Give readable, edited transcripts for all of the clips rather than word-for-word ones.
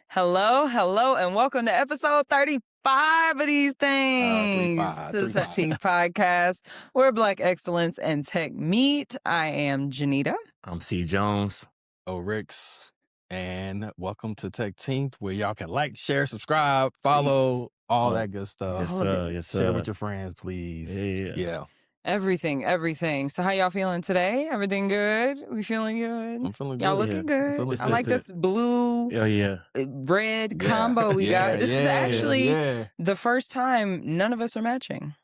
Hello, and welcome to episode 35 of these things. 35, To the 35. Tech Team Podcast, where Black excellence and tech meet. I am Janita. I'm C. Jones. Ricks. And welcome to Tech Teeth, where y'all can like, share, subscribe, follow, all that good stuff. Yes, all of sir. it. Yes, sir. Share with your friends, please. Yeah. Everything. So how y'all feeling today? Everything good? We feeling good? I'm feeling good. Y'all looking good? feeling I like good. this blue, red combo we got. This is actually the first time none of us are matching.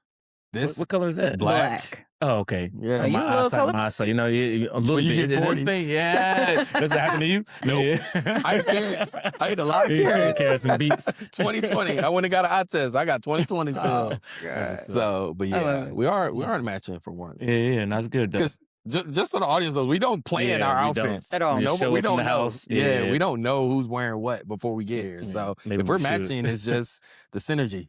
This What color is that? Black. Oh, okay. Yeah. Are you a little color? My eyesight, a little When you bit. get 40. Yeah. Does that happen to you? Nope. Yeah. I ate a lot of Carrots and beets. 2020. I went and got an eye test. I got 2020 still. Oh, God. So, but I love yeah, it. we aren't matching for once. Yeah, and that's good. Because just so the audience knows, we don't plan our we don't. outfits At all. We No, show we it from don't the know. house. Yeah, we don't know who's wearing what before we get here. So Maybe if we're we should. matching, it's just the synergy.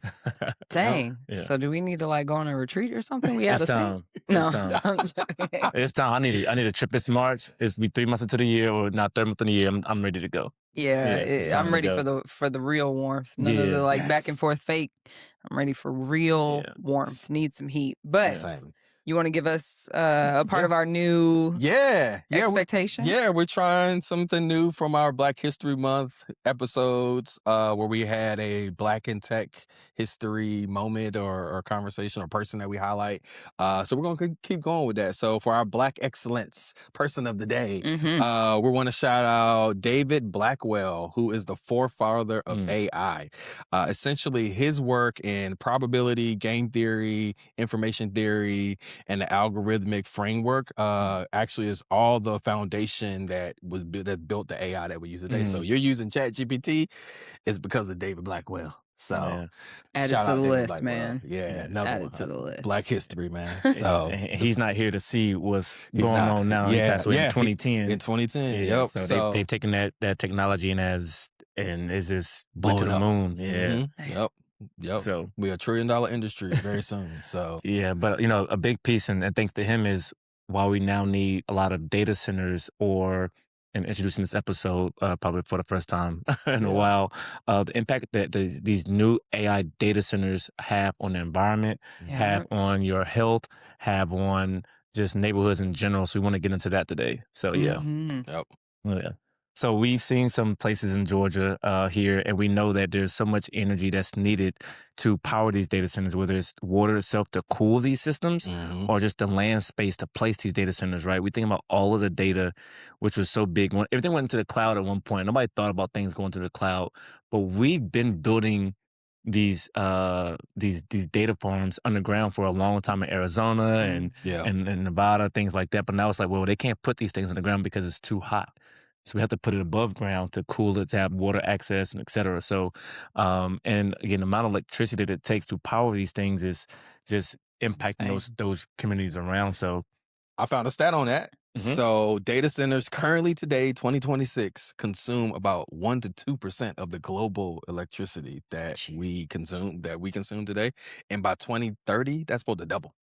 Dang. Yeah. So do we need to go on a retreat or something? We had It's a time. No. It's time. I'm joking. It's time. I need a trip this March. It's be 3 months into the year, or not 3 months into the year. I'm ready to go. Yeah, it's time I'm to ready go. for the real warmth. None of the Yeah. back and forth fake. I'm ready for real Yeah. warmth. Need some heat. But Same. you want to give us a part of our new Yeah. expectation? We're trying something new from our Black History Month episodes, where we had a Black in tech history moment or conversation or person that we highlight. So we're gonna keep going with that. So for our Black excellence person of the day, we want to shout out David Blackwell, who is the forefather of AI. Essentially, his work in probability, game theory, information theory, and the algorithmic framework actually is all the foundation that built the AI that we use today. So you're using ChatGPT, it's because of David Blackwell. So Add it shout to out the David list, Blackwell. man. Yeah, another Add one. it to the list. Black history, man. So And he's not here to see what's He's going not. on now. He passed away in 2010. in 2010. Yeah, Yep. so they've taken that technology and is just went to Blown the up. moon. Yeah. Mhm. Yep. So We're $1 trillion industry very soon. So yeah, but a big piece, and thanks to him, is why we now need a lot of data centers, and introducing this episode probably for the first time in a while, the impact that these new AI data centers have on the environment, have on your health, have on just neighborhoods in general. So we want to get into that today. So yeah. Yep. Yeah. So we've seen some places in Georgia here, and we know that there's so much energy that's needed to power these data centers, whether it's water itself to cool these systems or just the land space to place these data centers, right? We think about all of the data, which was so big. When everything went into the cloud at one point, nobody thought about things going to the cloud, but we've been building these data farms underground for a long time in Arizona and Nevada, things like that. But now it's like, well, they can't put these things on the ground because it's too hot. So we have to put it above ground to cool it, to have water access, and et cetera. So, and again, the amount of electricity that it takes to power these things is just impacting those communities around. So I found a stat on that. So data centers currently today, 2026, consume about 1% to 2% of the global electricity that we consume today. And by 2030, that's supposed to double.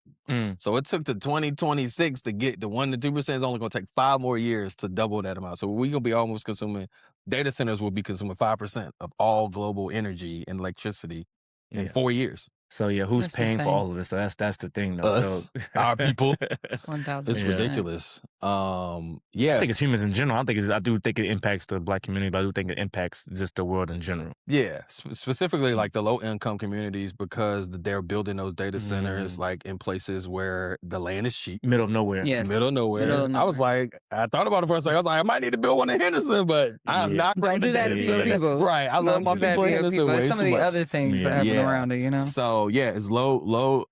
So it took to 2026 to get the 1% to 2%. Is only going to take 5 more years to double that amount. So we're going to be almost consuming, data centers will be consuming 5% of all global energy and electricity in 4 years. So yeah, who's That's paying insane. for all of this? So that's the thing, though. Us, our people. 1,000%. It's ridiculous. I think it's humans in general. I do think it impacts the Black community, but I do think it impacts just the world in general. Yeah, specifically like the low income communities, because they're building those data centers like in places where the land is cheap. Middle of nowhere. Yes. Middle of nowhere. Middle of I was like, I thought about it for a second. I was like, I might need to build one in Henderson, but I'm not Don't going do that to your people. Right. I love my Don't do that people to in your Henderson people. way It's some too of the much. other things that happen around it, So yeah, it's low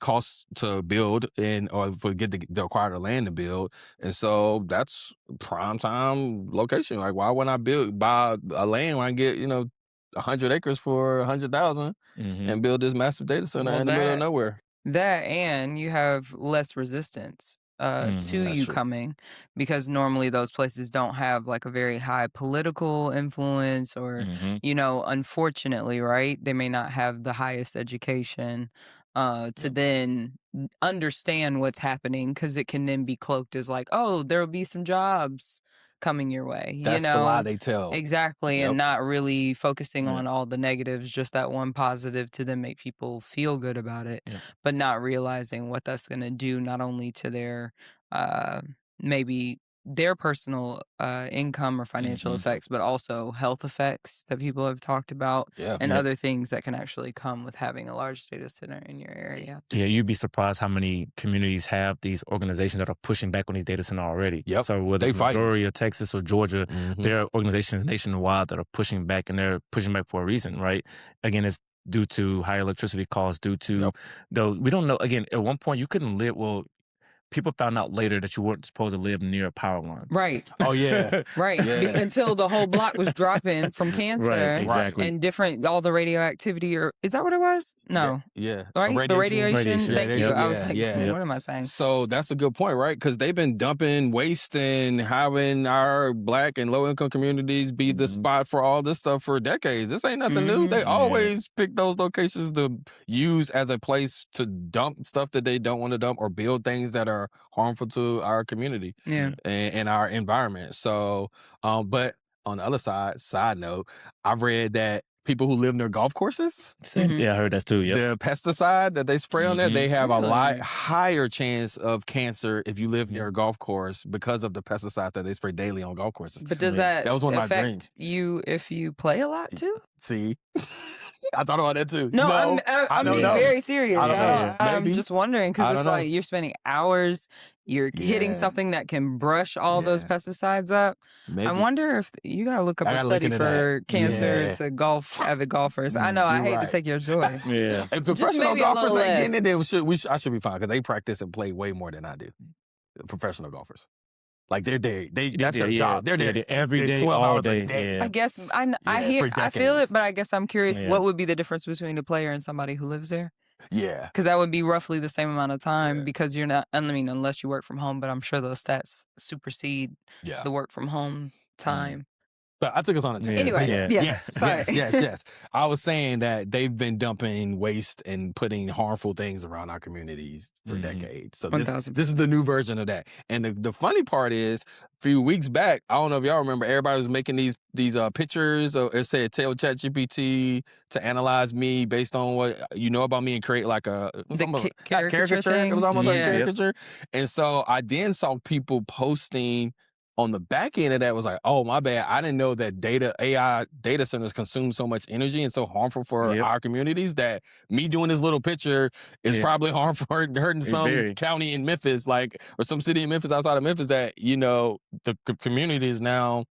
costs to build or to acquire the land to build, and so that's prime time location. Like, why wouldn't I buy a land where I get 100 acres for 100,000 and build this massive data center in the middle of nowhere? That, and you have less resistance to you true. coming, because normally those places don't have a very high political influence or, unfortunately, right? They may not have the highest education to then understand what's happening, because it can then be cloaked as oh, there will be some jobs coming your way. That's the lie they tell. Exactly, Yep. and not really focusing on all the negatives, just that one positive to then make people feel good about it, but not realizing what that's going to do not only to their maybe their personal income or financial effects, but also health effects that people have talked about and other things that can actually come with having a large data center in your area. Yeah, you'd be surprised how many communities have these organizations that are pushing back on these data centers already. Yep. So whether it's Missouri or Texas or Georgia, there are organizations nationwide that are pushing back, and they're pushing back for a reason, right? Again, it's due to higher electricity costs, due to, though we don't know, again, at one point you couldn't live, people found out later that you weren't supposed to live near a power line. Right. Oh, yeah. Right. Until the whole block was dropping from cancer. Right, exactly. And different, all the radioactivity, or is that what it was? No. Yeah. Right? The radiation. Thank you. Yeah, I was like, what am I saying? So that's a good point, right? Because they've been dumping waste and having our Black and low-income communities be the spot for all this stuff for decades. This ain't nothing new. They always pick those locations to use as a place to dump stuff that they don't want to dump or build things that are harmful to our community and our environment. So, but on the other side note, I've read that people who live near golf courses, yeah, I heard that too. The pesticide that they spray on there, they have a lot higher chance of cancer if you live near a golf course because of the pesticides that they spray daily on golf courses. But does that was one of my affect dreams. you if you play a lot too? See? I thought about that too. No, I'm being very serious. I'm just wondering because it's like you're spending hours, you're hitting something that can brush all those pesticides up. Maybe. I wonder if you gotta look up a study for cancer to avid golfers. I know I hate to take your joy. Yeah, and professional golfers ain't getting it. I should be fine because they practice and play way more than I do. Professional golfers. Like they're there. That's their job. They're there every day, 12 all hours day. a day. I guess I feel it, but I guess I'm curious. What would be the difference between a player and somebody who lives there? Yeah, because that would be roughly the same amount of time. Because you're not. I mean, unless you work from home, but I'm sure those stats supersede the work from home time. But I took us on a tangent. Anyway, yes. I was saying that they've been dumping waste and putting harmful things around our communities for decades. So this is the new version of that. And the funny part is, a few weeks back, I don't know if y'all remember, everybody was making these pictures. It said, tell ChatGPT to analyze me based on what you know about me and create like a caricature thing. It was almost like a caricature. And so I then saw people posting on the back end of that was like, oh, my bad. I didn't know that AI data centers consume so much energy and so harmful for our communities that me doing this little picture is probably harmful, hurting some county in Memphis, or some city in Memphis outside of Memphis that, the community is now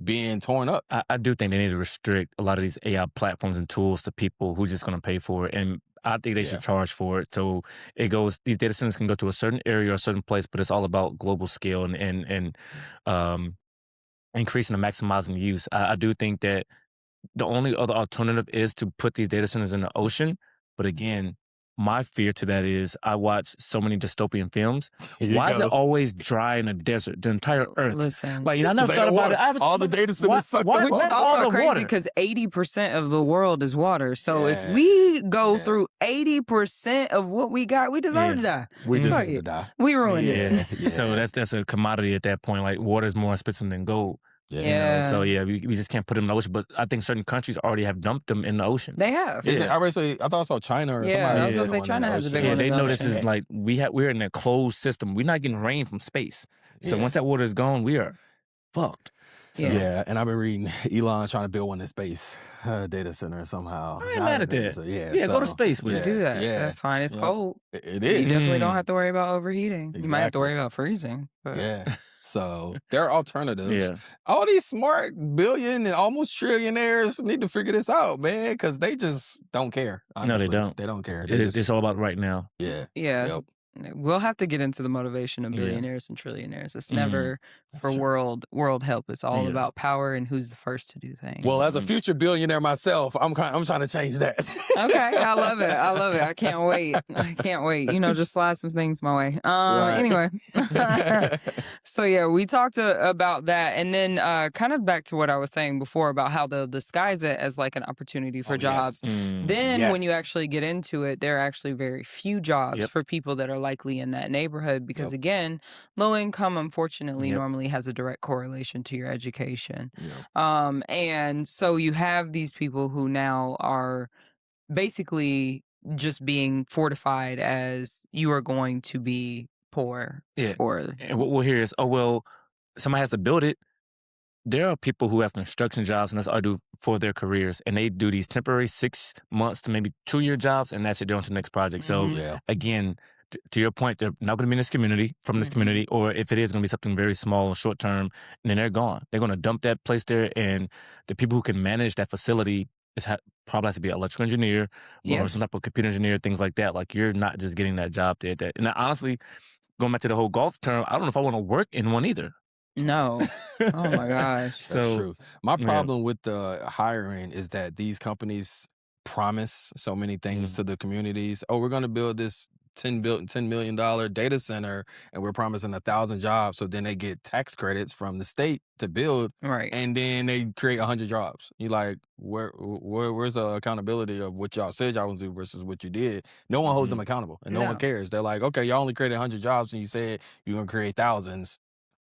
being torn up. I do think they need to restrict a lot of these AI platforms and tools to people who are just going to pay for it. And I think they should charge for it. So these data centers can go to a certain area or a certain place, but it's all about global scale and increasing and maximizing the use. I do think that the only other alternative is to put these data centers in the ocean. But again, my fear to that is I watch so many dystopian films. Why is it always dry in a desert? The entire earth. Listen. I never thought about it. All the data centers suck Which is also crazy because 80% of the world is water. So if we go through 80% of what we got, we deserve to die. We deserve to die. We ruined it. So that's a commodity at that point. Like water is more expensive than gold. So we just can't put them in the ocean. But I think certain countries already have dumped them in the ocean. They have. I thought I saw China or somebody. I was going to say China has a big one. They know this is like we're in a closed system. We're not getting rain from space. So once that water is gone, we are fucked. So, and I've been reading Elon trying to build one in space data center somehow. I ain't mad at that. So, go to space with it. Do that. That's fine. It's cold. It is. You definitely don't have to worry about overheating. You might have to worry about freezing. But. So there are alternatives. All these smart billion and almost trillionaires need to figure this out, man, because they just don't care. Honestly. No, they don't. They don't care. It's all about right now. Yeah. Yep. We'll have to get into the motivation of billionaires and trillionaires. It's never for world help. It's all about power and who's the first to do things. Well, as a future billionaire myself, I'm trying to change that. Okay, I love it. I can't wait. Just slide some things my way. Anyway. So we talked about that, and then kind of back to what I was saying before about how they'll disguise it as like an opportunity for jobs. Then when you actually get into it, there are actually very few jobs for people that are likely in that neighborhood because, again, low income, unfortunately, normally has a direct correlation to your education. And so you have these people who now are basically just being fortified as you are going to be poor for. And what we'll hear is, oh, well, somebody has to build it. There are people who have construction jobs, and that's all I do for their careers. And they do these temporary 6 months to maybe 2-year jobs, and that's it, they're on to the next project. So again, to your point, they're not going to be in this community, from this community, or if it is going to be something very small and short term, and then they're gone. They're going to dump that place there, and the people who can manage that facility probably has to be an electrical engineer or some type of computer engineer, things like that. Like, you're not just getting that job there. And honestly, going back to the whole golf term, I don't know if I want to work in one either. No. Oh my gosh. That's true. My problem with the hiring is that these companies promise so many things to the communities. Oh, we're going to build this $10 million data center, and we're promising 1,000 jobs. So then they get tax credits from the state to build, and then they create 100 jobs. You're like, where's the accountability of what y'all said y'all would do versus what you did? No one holds them accountable, and no one cares. They're like, okay, y'all only created 100 jobs, and you said you're going to create thousands.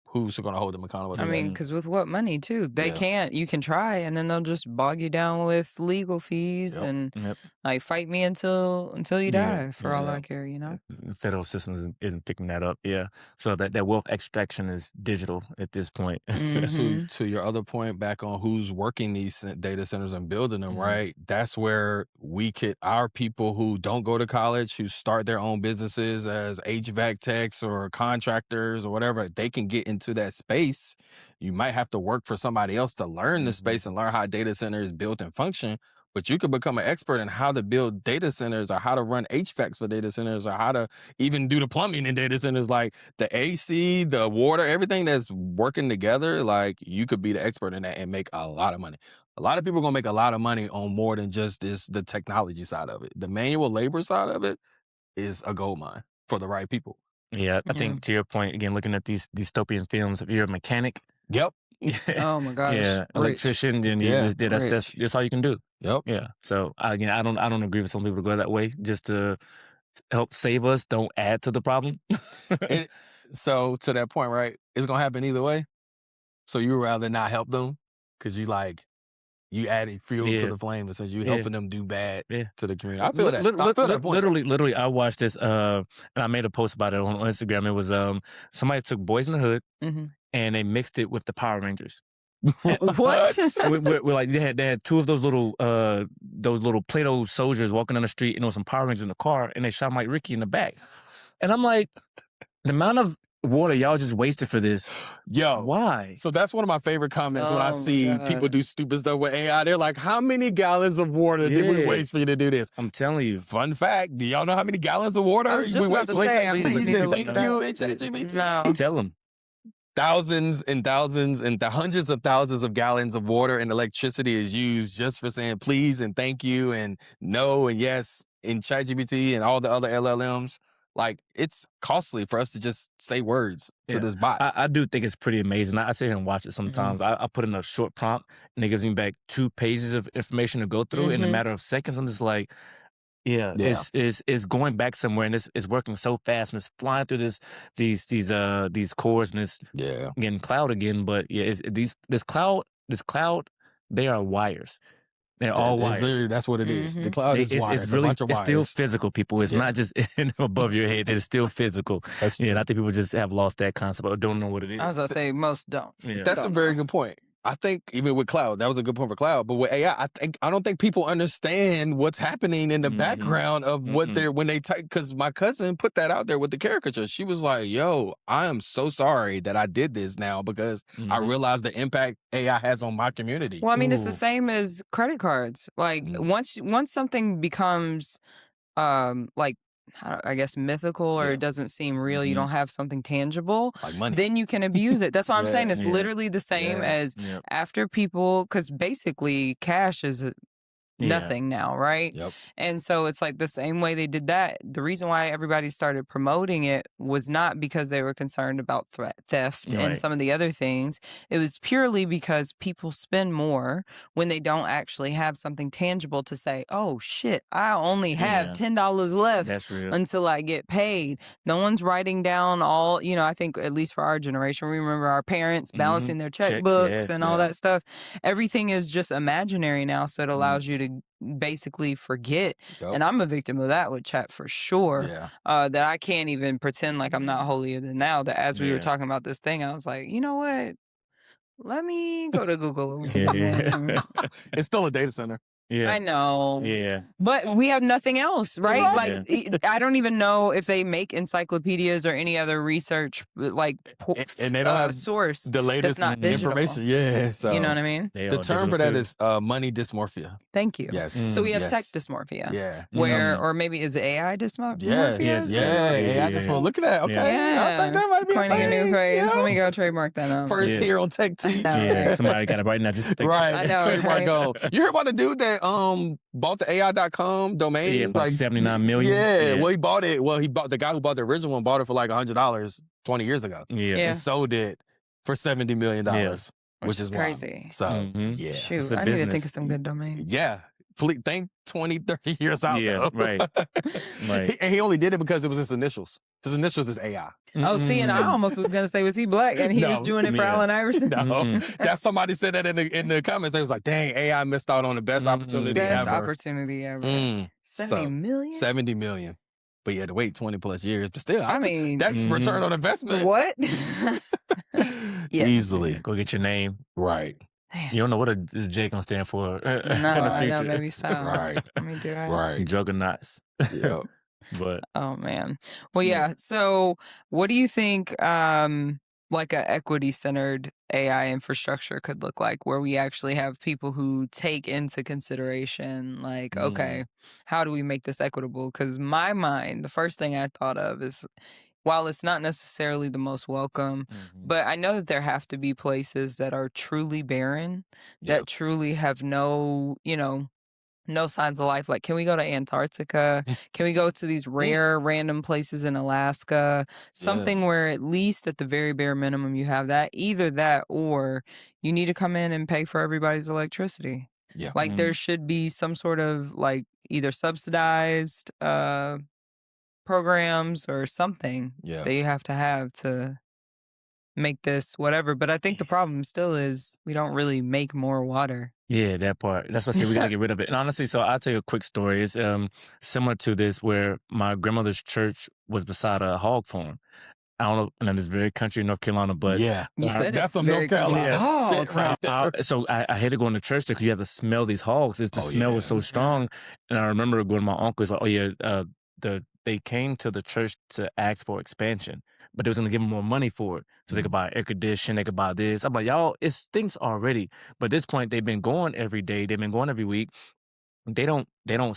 Who's going to hold them accountable? I mean, because with what money, too? They can't. You can try, and then they'll just bog you down with legal fees and like fight me until you die. For all I care, you know. The federal system isn't picking that up. So that wealth extraction is digital at this point. To your other point, back on who's working these data centers and building them, right? That's where our people who don't go to college, who start their own businesses as HVAC techs or contractors or whatever, they can get into that space. You might have to work for somebody else to learn the space and learn how a data center is built and function, but you could become an expert in how to build data centers or how to run HVACs for data centers or how to even do the plumbing in data centers, like the AC, the water, everything that's working together. Like, you could be the expert in that and make a lot of money. A lot of people are going to make a lot of money on more than just the technology side of it. The manual labor side of it is a gold mine for the right people. I think to your point, again, looking at these dystopian films, if you're a mechanic. Oh my gosh. Electrician, then you just did. That's all you can do. So again, I don't agree with some people to go that way just to help save us. Don't add to the problem. So to that point, right? It's gonna happen either way. So you would rather not help them because you adding fuel to the flame, and so you helping them do bad to the community. I feel that. I feel that point. Literally, I watched this, and I made a post about it on Instagram. It was somebody took Boys in the Hood and they mixed it with the Power Rangers. What? We're like they had two of those little Play-Doh soldiers walking down the street, and there was some Power Rangers in the car, and they shot Mike Ricky in the back. And I'm like, the amount of water y'all just wasted for this. Why? So that's one of my favorite comments when I see people do stupid stuff with AI. They're like, how many gallons of water did we waste for you to do this? I'm telling you. Fun fact, do y'all know how many gallons of water we waste? Thank you. Tell them. Thousands and thousands and the hundreds of thousands of gallons of water and electricity is used just for saying please and thank you and no and yes in ChatGPT and all the other LLMs. Like, it's costly for us to just say words to this bot. I do think it's pretty amazing. I sit here and watch it sometimes. I put in a short prompt, and it gives me back 2 pages of information to go through in a matter of seconds. I'm just like, it's going back somewhere, and it's working so fast, and it's flying through these cores, and it's again cloud again. But this cloud, they are wires. They're all wires. That's what it is. The cloud is wires. It's still physical, people. It's not just above your head. It's still physical. And I think people just have lost that concept or don't know what it is. I was going to say most don't. That's a very good point. I think even with cloud, that was a good point for cloud. But with AI, I don't think people understand what's happening in the background of what when they type. Because my cousin put that out there with the caricature. She was like, "Yo, I am so sorry that I did this now because I realized the impact AI has on my community." Well, I mean, it's the same as credit cards. Like once something becomes like, I guess, mythical, or it doesn't seem real, you don't have something tangible, like money, then you can abuse it. That's what I'm saying. It's literally the same as after people, because basically cash is nothing now, right? Yep. And so it's like the same way they did that. The reason why everybody started promoting it was not because they were concerned about theft and Right. some of the other things. It was purely because people spend more when they don't actually have something tangible to say, oh shit, I only have Yeah. $10 left That's real. until I get paid. No one's writing down all, I think at least for our generation, we remember our parents balancing their Checks, checkbooks yeah. and all that stuff. Everything is just imaginary now, so it allows you to basically forget. Yep. And I'm a victim of that with chat for sure. Yeah. That I can't even pretend like I'm not holier than thou. That as we were Yeah. talking about this thing, I was like, you know what? Let me go to Google. Yeah. It's still a data center. Yeah. I know. Yeah. But we have nothing else, right? Right. Like, I don't even know if they make encyclopedias or any other research, like, And they don't have source the latest that's not digital. information. Yeah. So You know what I mean? the term for that is money dysmorphia. Thank you. Yes. So we have yes. tech dysmorphia. Yeah. Where, or maybe is it AI dysmorphia? Yes. Yeah. AI dysmorphia. Look at that. Okay. Yeah. I think that might be Coining a new phrase. Yeah. Let me go trademark that up. First here on Tech Teach. Yeah. Somebody got it right now. Just Right. I know, Trademark right? goal. You heard about the dude that bought the AI.com domain? Yeah, about 79 million. Yeah. Well, he bought it. Well, the guy who bought the original one bought it for like $100 20 years ago. Yeah. And sold it for $70 million. Which is crazy. Wild. So, yeah. Shoot, I need to think of some good domains. Yeah. Please think 20, 30 years out. Yeah, though. right. Right. And he only did it because it was his initials. His initials is AI. Oh, see, and I almost was going to say, was he black? And he was doing it for Allen Iverson? No. That somebody said that in the comments. They was like, dang, AI missed out on the best opportunity ever. Best opportunity ever. 70 million? 70 million. But you had to wait 20 plus years. But still, I mean, that's return on investment. What? Yes. Easily. Go get your name. Right. Damn. You don't know what a J gonna stand for No, in the I future. know, maybe so. Right. Let me do it. Right. Juggernauts. Yep. But oh man. Well, yeah. So what do you think like a equity centered AI infrastructure could look like, where we actually have people who take into consideration like, okay, how do we make this equitable? Because my mind, the first thing I thought of is, while it's not necessarily the most welcome, but I know that there have to be places that are truly barren, that truly have no, no signs of life. Like, can we go to Antarctica? Can we go to these rare, random places in Alaska? Something where at least at the very bare minimum you have that. Either that or you need to come in and pay for everybody's electricity. Yeah. Like, there should be some sort of, like, either subsidized programs or something that you have to make this whatever. But I think the problem still is we don't really make more water. yeah, that part. That's why I say we gotta get rid of it. And honestly, so I'll tell you a quick story. It's similar to this, where my grandmother's church was beside a hog farm. I don't know, and it's very country in North Carolina, but You said that's some very North Carolina. country. Shit right there. So I had to go into church there because you have to smell these hogs. The smell was so yeah. strong. And I remember going to my uncle's like, oh yeah, they came to the church to ask for expansion, but they was going to give them more money for it. So they could buy air conditioning, they could buy this. I'm like, y'all, it stinks already. But at this point, they've been going every day. They've been going every week. They don't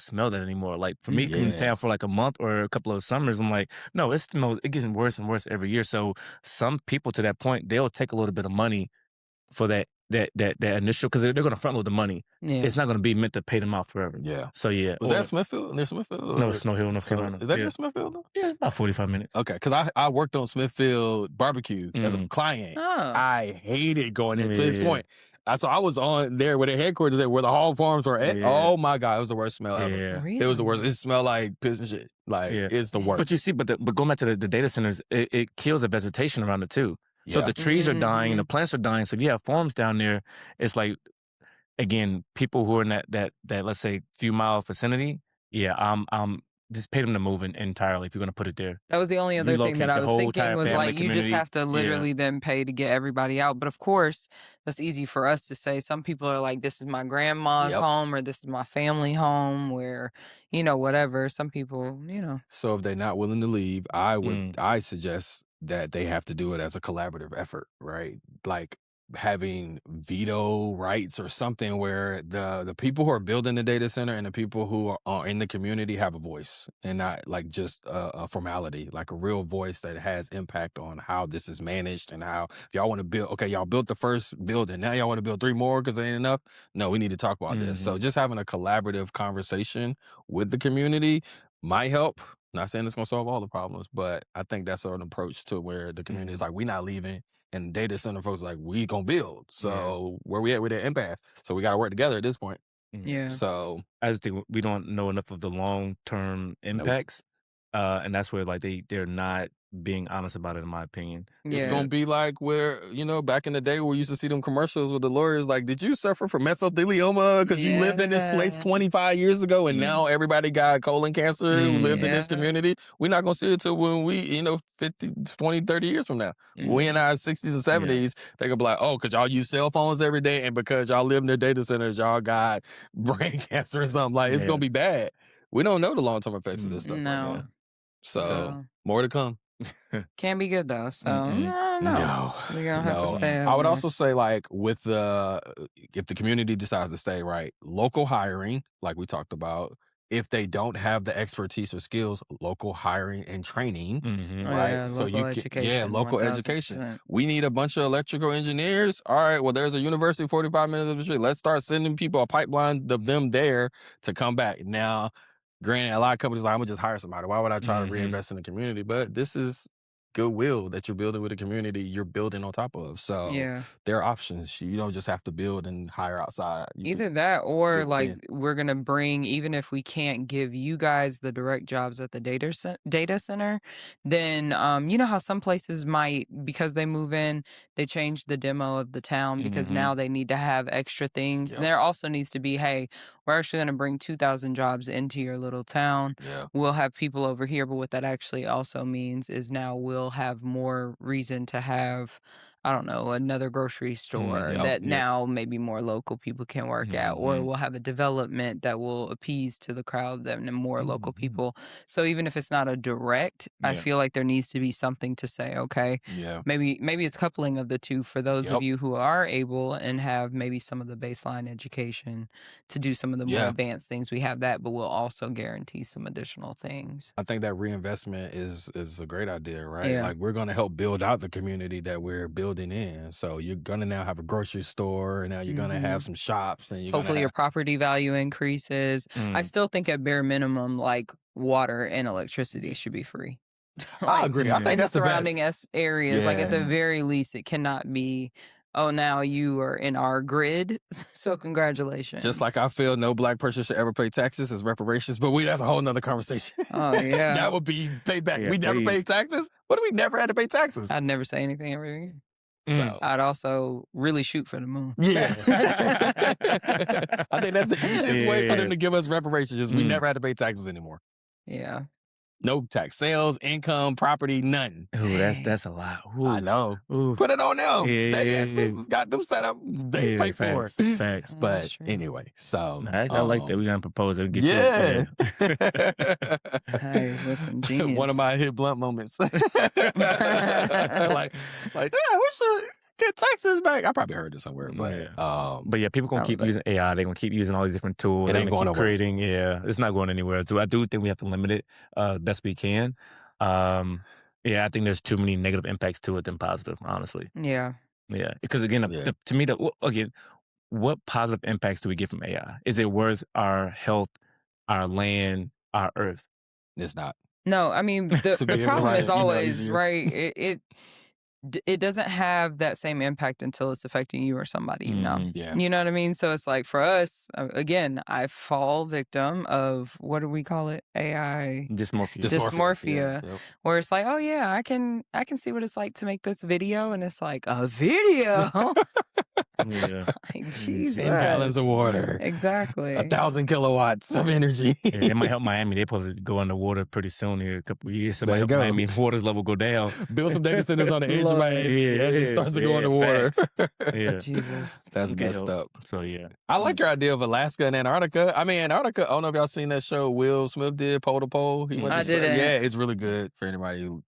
smell that anymore. Like for me, coming to town for like a month or a couple of summers, I'm like, no, it gets worse and worse every year. So some people to that point, they'll take a little bit of money for that initial, because they're going to front load the money. Yeah. It's not going to be meant to pay them out forever. Yeah. So yeah. Was that Smithfield? Near Smithfield? No, Snow Hill, North Carolina. Is that near Smithfield? Though? Yeah, about 45 minutes. Okay, because I worked on Smithfield barbecue as a client. Oh. I hated going in. To this point, so I was on there where their headquarters at, where the hog farms were at. Yeah. Oh my God, it was the worst smell ever. Yeah. Really? It was the worst. It smelled like piss and shit. Like, it's the worst. But you see, but going back to the data centers, it kills the vegetation around it too. So the trees are dying and the plants are dying. So if you have farms down there, it's like, again, people who are in that let's say few mile vicinity. Yeah, I'm just pay them to move entirely if you're going to put it there. That was the only other thing that I was thinking was like, you just have to literally then pay to get everybody out. But of course, that's easy for us to say. Some people are like, this is my grandma's home, or this is my family home, where, whatever. Some people, So if they're not willing to leave, I suggest that they have to do it as a collaborative effort, right? Like, having veto rights or something where the people who are building the data center and the people who are in the community have a voice and not like just a formality, like a real voice that has impact on how this is managed and how if y'all want to build, okay, y'all built the first building, now y'all want to build 3 more because there ain't enough. No, we need to talk about this. So just having a collaborative conversation with the community might help. Not saying it's going to solve all the problems, but I think that's an approach to where the community is like, we're not leaving. And data center folks are like, we gonna build. So where we at with that impasse? So we got to work together at this point. Yeah. So I just think we don't know enough of the long-term impacts. And that's where like they're not being honest about it, in my opinion. It's gonna be like where, back in the day we used to see them commercials with the lawyers like, did you suffer from mesothelioma because you lived in this place 25 years ago and now everybody got colon cancer who lived in this community? We're not gonna see it till when we, 50, 20, 30 years from now. We in our 60s and 70s, they gonna be like, oh, because y'all use cell phones every day and because y'all live in their data centers, y'all got brain cancer or something. Like, it's gonna be bad. We don't know the long-term effects of this stuff right now. So more to come. Can be good though. So I don't know. No, We're gonna have to stay. I would also say, like, with if the community decides to stay, right, local hiring, like we talked about. If they don't have the expertise or skills, local hiring and training, right? So you can, local 1000%. education. We need a bunch of electrical engineers. All right, well, there's a university 45 minutes up the street. Let's start sending people a pipeline of them there to come back. Now, granted, a lot of companies are like, I'm gonna just hire somebody. Why would I try to reinvest in the community? But this is goodwill that you're building with the community you're building on top of. So there are options. You don't just have to build and hire outside. Either that or like we're going to bring, even if we can't give you guys the direct jobs at the data center, then you know how some places might, because they move in, they change the demo of the town because now they need to have extra things. And there also needs to be, hey, we're actually going to bring 2,000 jobs into your little town. We'll have people over here, but what that actually also means is now we'll have more reason to have, I don't know, another grocery store that now maybe more local people can work at, or we'll have a development that will appease to the crowd and more local people. So even if it's not a direct, I feel like there needs to be something to say, okay, maybe it's coupling of the two for those of you who are able and have maybe some of the baseline education to do some of the more advanced things. We have that, but we'll also guarantee some additional things. I think that reinvestment is a great idea, right? Like, we're going to help build out the community that we're building in. So you're going to now have a grocery store, and now you're going to have some shops, and hopefully your property value increases. I still think at bare minimum, like water and electricity should be free. I agree. I think that's the surrounding areas. Like at the very least, it cannot be, oh, now you are in our grid, so congratulations. Just like I feel no black person should ever pay taxes as reparations, but that's a whole nother conversation. Oh, yeah. That would be payback. We never paid taxes? What if we never had to pay taxes? I'd never say anything ever again. So I'd also really shoot for the moon. Yeah. I think that's the easiest way for them to give us reparations is we never had to pay taxes anymore. Yeah. No tax, sales, income, property, none. Ooh, that's a lot. Ooh. I know. Ooh. Put it on them. Yeah. Got them set up. They pay for it. Facts. But anyway, so I like that. We're gonna propose it. Get Hey, listen, genius. One of my hit blunt moments. like, yeah, we should get taxes back. I probably heard it somewhere, but yeah, people gonna keep using AI. They're gonna keep using all these different tools. It ain't going nowhere. Creating. Yeah, it's not going anywhere. So I do think we have to limit it best we can. I think there's too many negative impacts to it than positive. Honestly. Yeah. Yeah, because again, to me, what positive impacts do we get from AI? Is it worth our health, our land, our earth? It's not. No, I mean the problem is always right. It doesn't have that same impact until it's affecting you or somebody you know. Yeah. You know what I mean? So it's like for us, again, I fall victim of, what do we call it? AI dysmorphia. Yep. Where it's like, oh yeah, I can see what it's like to make this video, and it's like a video. Like, Jesus. 10 gallons of water. Exactly. 1,000 kilowatts of energy. It might help Miami. They're supposed to go underwater pretty soon here, a couple of years. So it might help Miami water's level go down. Build some data centers on the edge of Miami as it starts to go underwater. Jesus. That's messed up. So yeah. I like your idea of Alaska and Antarctica. I mean, Antarctica, I don't know if y'all seen that show Will Smith did, Pole to Pole. I did it. Yeah, it's really good for anybody who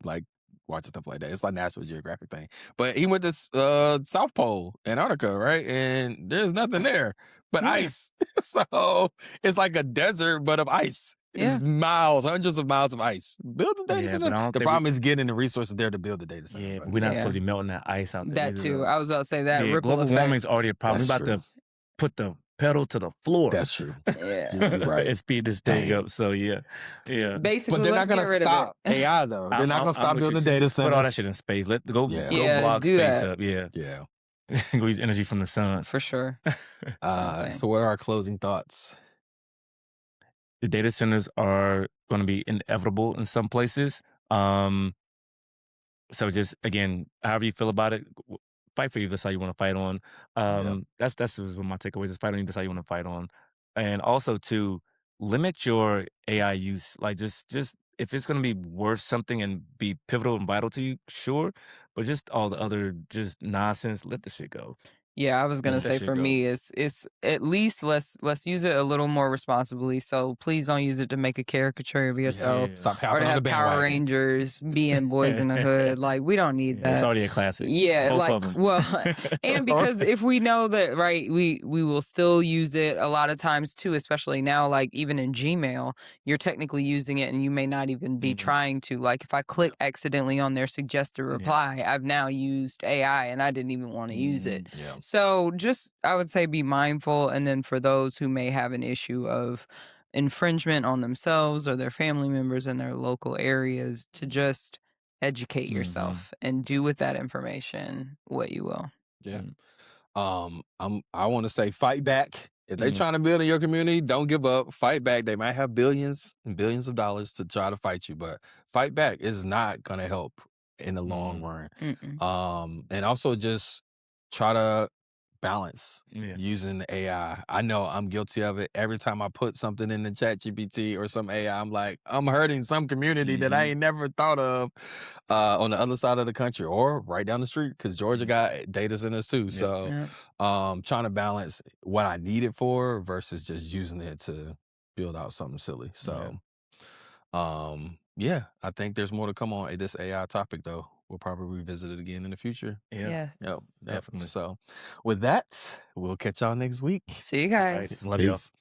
watching stuff like that. It's like National Geographic thing. But he went to South Pole, Antarctica, right? And there's nothing there but ice. So it's like a desert, but of ice. It's miles, hundreds of miles of ice. Build the data center. The problem is getting the resources there to build the data center. Yeah, but we're not supposed to be melting that ice out there. That too. I was about to say that ripple global effect. warming is already a problem. We're about to put the pedal to the floor. That's true. Yeah. You're right. And speed this thing up. So yeah. Basically, but they're not going to stop AI though. They're not going to stop building data centers. Put all that shit in space. Go block do space that. up. Yeah. Yeah. Go use energy from the sun. For sure. So what are our closing thoughts? The data centers are going to be inevitable in some places. So just, again, however you feel about it, fight for you. That's how you want to fight on. That's what my takeaways is. Fight on you. That's how you want to fight on. And also to limit your AI use. Like just if it's going to be worth something and be pivotal and vital to you, sure. But just all the other just nonsense, let the shit go. Yeah, I was gonna say for me, it's at least let's use it a little more responsibly. So please don't use it to make a caricature of yourself, Stop or to have Power Rangers being Boys in the Hood. Like we don't need that. It's already a classic. Yeah, Both like of 'em. well, and because if we know that, right, we will still use it a lot of times too, especially now. Like even in Gmail, you're technically using it, and you may not even be trying to. Like if I click accidentally on their suggested reply, I've now used AI, and I didn't even want to use it. So just, I would say, be mindful. And then for those who may have an issue of infringement on themselves or their family members in their local areas, to just educate yourself and do with that information what you will. Yeah. I want to say fight back. If they're trying to build in your community, don't give up. Fight back. They might have billions and billions of dollars to try to fight you, but fight back is not going to help in the long run. And also just try to balance using the AI. I know I'm guilty of it. Every time I put something in the ChatGPT or some AI, I'm like, I'm hurting some community that I ain't never thought of on the other side of the country or right down the street, because Georgia got data centers too. So trying to balance what I need it for versus just using it to build out something silly. So I think there's more to come on this AI topic though. We'll probably revisit it again in the future. Yeah. Definitely. So with that, we'll catch y'all next week. See you guys. Love y'all. Peace.